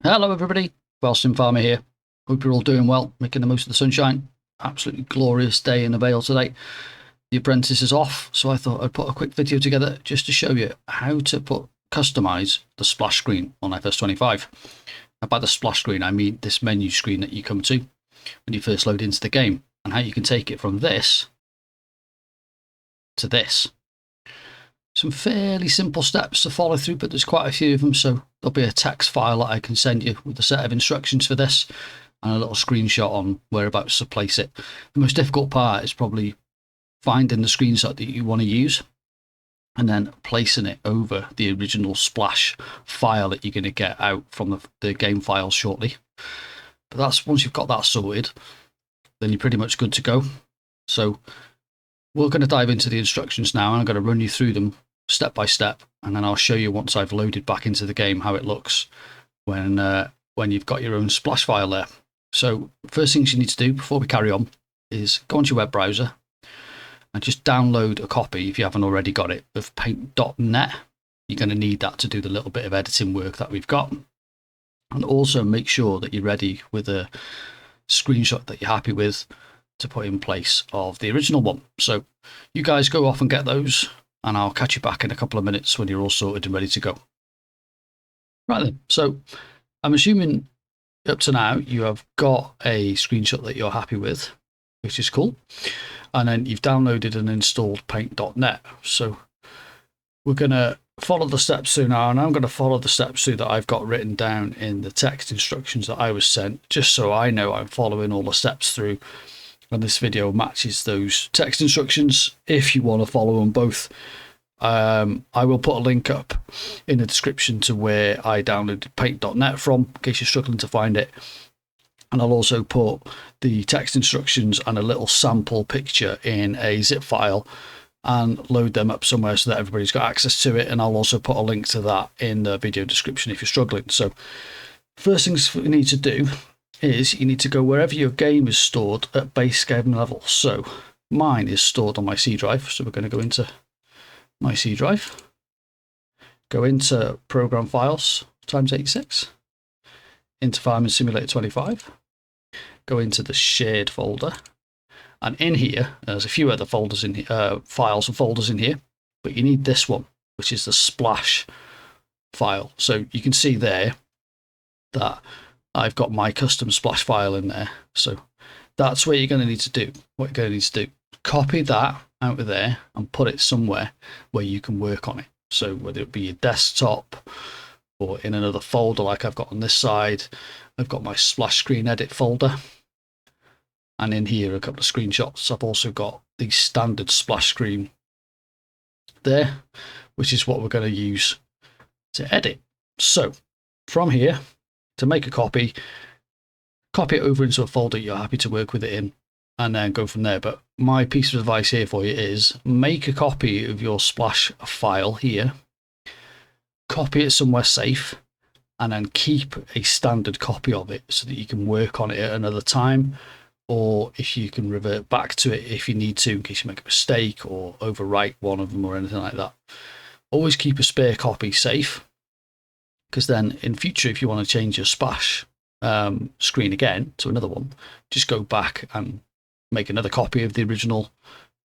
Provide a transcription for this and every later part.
Hello everybody, Welsh Sim Farmer here. Hope you're all doing well, making the most of the sunshine. Absolutely glorious day in the Vale today. The apprentice is off, so I thought I'd put a quick video together just to show you how to customize the splash screen on FS25. Now by the splash screen I mean this menu screen that you come to when you first load into the game, and how you can take it from this to this. Some fairly simple steps to follow through, but there's quite a few of them, so there'll be a text file that I can send you with a set of instructions for this and a little screenshot on whereabouts to place it. The most difficult part is probably finding the screenshot that you want to use and then placing it over the original splash file that you're going to get out from the game files shortly. But that's once you've got that sorted, then you're pretty much good to go. So we're going to dive into the instructions now, and I'm going to run you through them step by step, and then I'll show you once I've loaded back into the game how it looks when you've got your own splash file there. So first things you need to do before we carry on is go onto your web browser and just download a copy, if you haven't already got it, of paint.net. You're going to need that to do the little bit of editing work that we've got. And also make sure that you're ready with a screenshot that you're happy with to put in place of the original one. So you guys go off and get those, and I'll catch you back in a couple of minutes when you're all sorted and ready to go. Right then, so I'm assuming up to now you have got a screenshot that you're happy with, which is cool, and then you've downloaded and installed paint.net. So we're going to follow the steps through now, and I'm going to follow the steps through that I've got written down in the text instructions that I was sent, just so I know I'm following all the steps through. And this video matches those text instructions if you want to follow them both. I will put a link up in the description to where I downloaded paint.net from, in case you're struggling to find it. And I'll also put the text instructions and a little sample picture in a zip file and load them up somewhere so that everybody's got access to it. And I'll also put a link to that in the video description if you're struggling. So first things we need to do is you need to go wherever your game is stored at base game level. So mine is stored on my C drive, so we're going to go into my C drive, go into program files x86, into Farming Simulator 25, go into the shared folder, and in here there's a few other folders in here, files and folders in here, but you need this one, which is the splash file. So you can see there that I've got my custom splash file in there. So that's what you're going to need to do. What you're going to need to do, copy that out of there and put it somewhere where you can work on it. So whether it be your desktop or in another folder like I've got on this side, I've got my splash screen edit folder. And in here, a couple of screenshots. I've also got the standard splash screen there, which is what we're going to use to edit. So from here, to make a copy it over into a folder you're happy to work with it in, and then go from there. But my piece of advice here for you is make a copy of your splash file here, copy it somewhere safe, and then keep a standard copy of it so that you can work on it at another time, or if you can revert back to it if you need to, in case you make a mistake or overwrite one of them or anything like that. Always keep a spare copy safe, because then in future, if you want to change your splash screen again to another one, just go back and make another copy of the original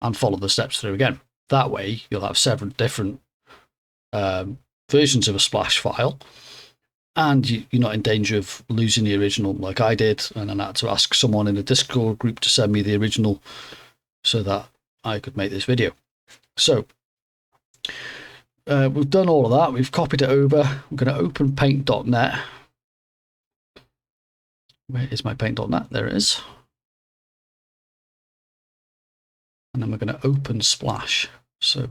and follow the steps through again. That way you'll have 7 different versions of a splash file, and you're not in danger of losing the original like I did, and then I had to ask someone in the Discord group to send me the original so that I could make this video. So we've done all of that. We've copied it over. We're going to open paint.net. Where is my paint.net? There it is. And then we're going to open splash. So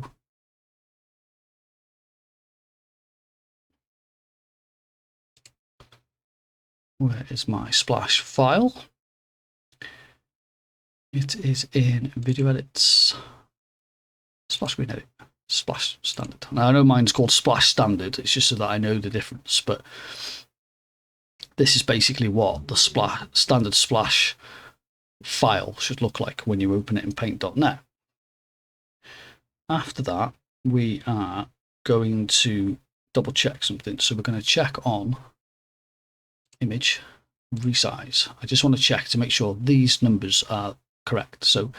where is my splash file? It is in video edits, splash screen edit. Splash standard. Now I know mine's called splash standard, it's just so that I know the difference, but this is basically what the standard splash file should look like when you open it in paint.net. After that, we are going to double check something. So we're going to check on image resize. I just want to check to make sure these numbers are correct. So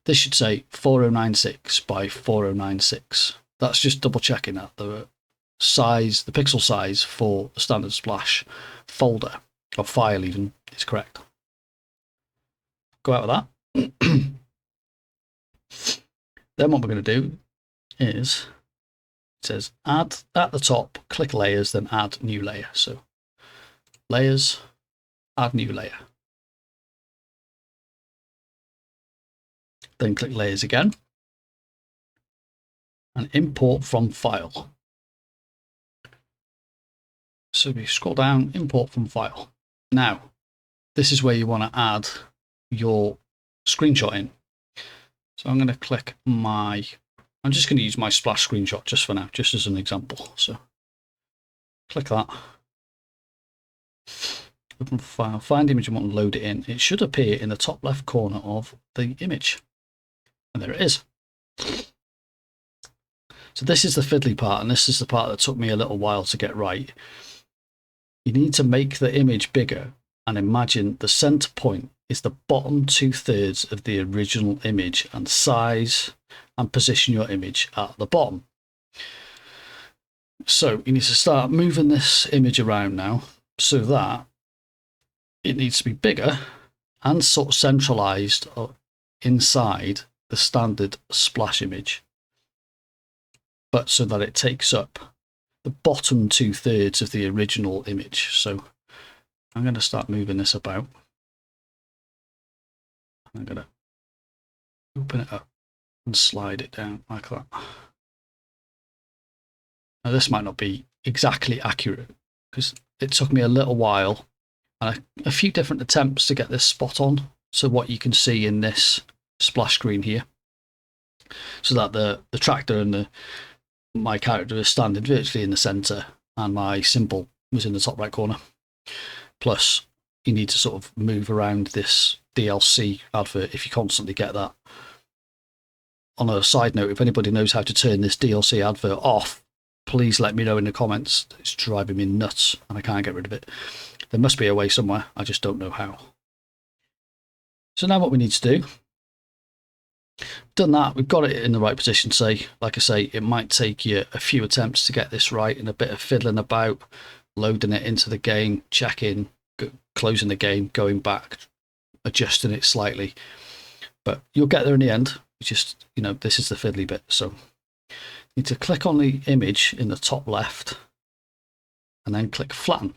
this should say 4096 by 4096. That's just double checking that the size, the pixel size for the standard splash folder or file even is correct. Go out with that. Then what we're going to do is, it says add at the top, click layers, then add new layer. So layers, add new layer. Then click layers again and import from file. So we scroll down, import from file. Now, this is where you want to add your screenshot in. So I'm going to click I'm just going to use my splash screenshot just for now, just as an example. So click that. Open file, find the image you want to load it in. It should appear in the top left corner of the image. And there it is. So this is the fiddly part, and this is the part that took me a little while to get right. You need to make the image bigger and imagine the center point is the bottom 2/3 of the original image, and size and position your image at the bottom. So you need to start moving this image around now so that it needs to be bigger and sort of centralized inside the standard splash image, but so that it takes up the bottom 2/3 of the original image. So I'm going to start moving this about. I'm going to open it up and slide it down like that. Now this might not be exactly accurate because it took me a little while and a few different attempts to get this spot on. So what you can see in this splash screen here, so that the tractor and my character is standing virtually in the center and my symbol was in the top right corner. Plus you need to sort of move around this DLC advert if you constantly get that. On a side note, if anybody knows how to turn this DLC advert off, please let me know in the comments. It's driving me nuts and I can't get rid of it. There must be a way somewhere, I just don't know how. So now what we need to do, done that, we've got it in the right position. Say, like I say, it might take you a few attempts to get this right and a bit of fiddling about, loading it into the game, checking, closing the game, going back, adjusting it slightly, but you'll get there in the end. Just, you know, this is the fiddly bit. So you need to click on the image in the top left and then click flatten.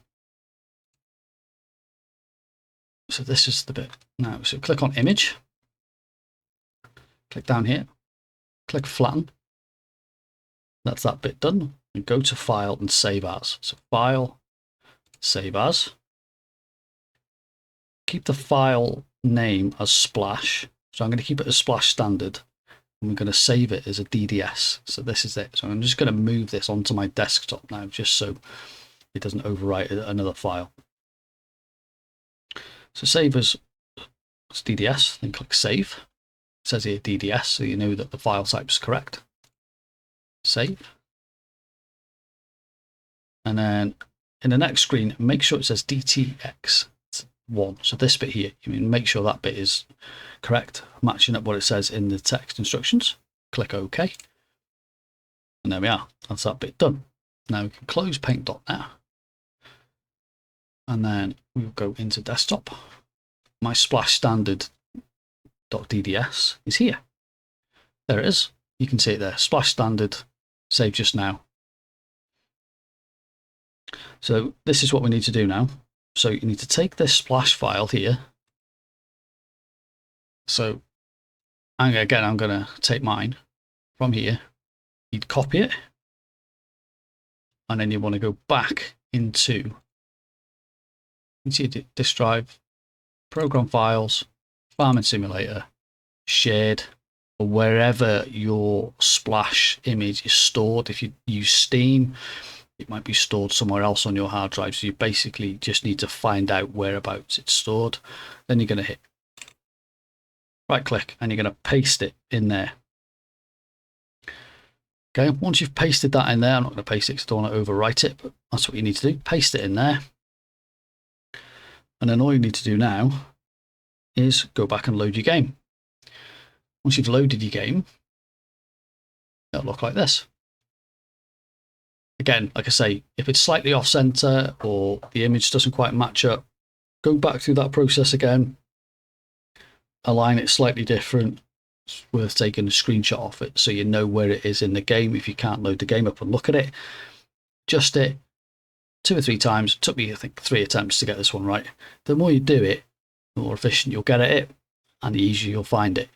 So this is the bit now. So click on image, click down here, click flatten. That's that bit done. And go to file and save as. So file, save as. Keep the file name as splash. So I'm going to keep it as splash standard. And we're going to save it as a DDS. So this is it. So I'm just going to move this onto my desktop now, just so it doesn't overwrite another file. So save as DDS, then click save. It says here DDS, so you know that the file type is correct. Save. And then in the next screen, make sure it says DTX1. So this bit here, you mean make sure that bit is correct, matching up what it says in the text instructions. Click OK. And there we are. That's that bit done. Now we can close paint.net. And then we'll go into desktop. My splash standard.dds is here. There it is. You can see it there. Splash standard, saved just now. So this is what we need to do now. So you need to take this splash file here. So again, I'm going to take mine from here. You'd copy it. And then you want to go back into your disk drive, program files, farming simulator, shared, or wherever your splash image is stored. If you use Steam, it might be stored somewhere else on your hard drive. So you basically just need to find out whereabouts it's stored. Then you're going to hit right click and you're going to paste it in there. Okay, once you've pasted that in there, I'm not going to paste it because I don't want to overwrite it, but that's what you need to do. Paste it in there. And then all you need to do now is go back and load your game. Once you've loaded your game, it'll look like this. Again, like I say, if it's slightly off center or the image doesn't quite match up, go back through that process again, align it slightly different. It's worth taking a screenshot of it so you know where it is in the game if you can't load the game up and look at it. Adjust it 2 or 3 times. It took me, I think, 3 attempts to get this one right. The more you do it, the more efficient you'll get at it and the easier you'll find it.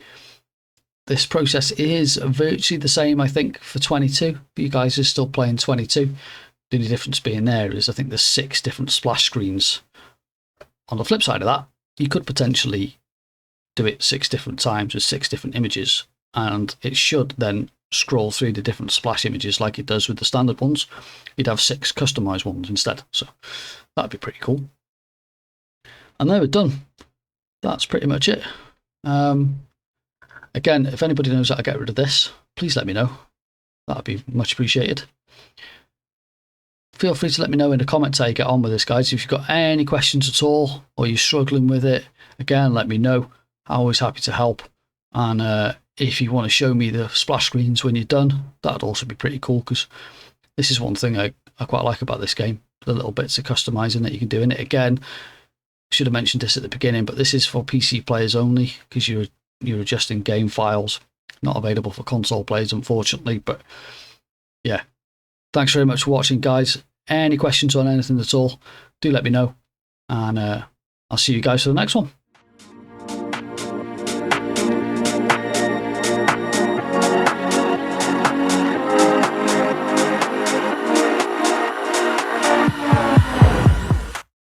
This process is virtually the same, I think, for 22. But you guys are still playing 22. The only difference being there is I think there's 6 different splash screens. On the flip side of that, you could potentially do it 6 different times with 6 different images, and it should then scroll through the different splash images like it does with the standard ones. You'd have 6 customized ones instead, so that'd be pretty cool. And there we're done. That's pretty much it. Again, if anybody knows how to get rid of this, please let me know. That'd be much appreciated. Feel free to let me know in the comments how you get on with this, guys. If you've got any questions at all or you're struggling with it, again, let me know. I'm always happy to help. And if you want to show me the splash screens when you're done, that'd also be pretty cool, because this is one thing I quite like about this game, the little bits of customizing that you can do in it. Again, should have mentioned this at the beginning, but this is for PC players only, because you're adjusting game files, not available for console players, unfortunately. But yeah, thanks very much for watching, guys. Any questions on anything at all, do let me know, and I'll see you guys for the next one.